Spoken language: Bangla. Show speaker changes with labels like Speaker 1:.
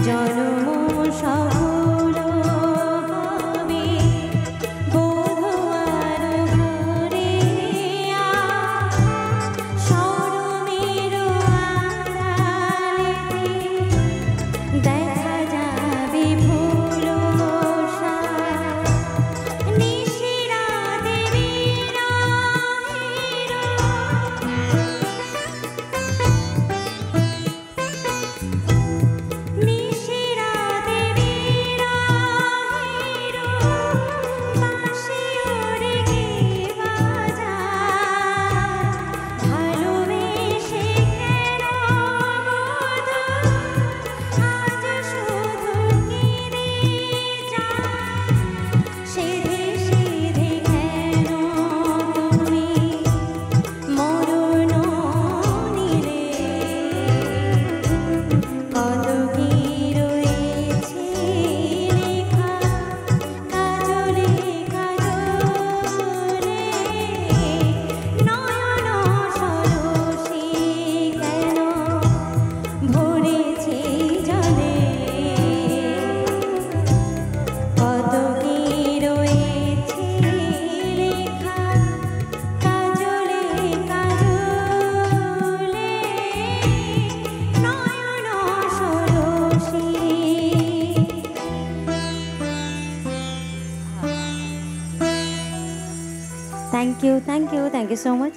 Speaker 1: জনম সফল হবে বধূ আর ঘরে শরমের আড়ালেতে দেখা যাবে ফুল নিশিরা দেবীর নিশিরা দেবীর বাঁশি ওরে গে বাজায় ভালোবেসে কেন বধূ আজ শুধু কেঁদে যায় সেধে সেধে কেন তুমি মরণ নিলে কত কি রয়েছে লেখা কাজলে কাজলে নয়ন সরসী কেন ভরেছে জলে কত কি রয়েছে লেখা কাজলে কাজলে নয়ন Sarasi. Thank you so much.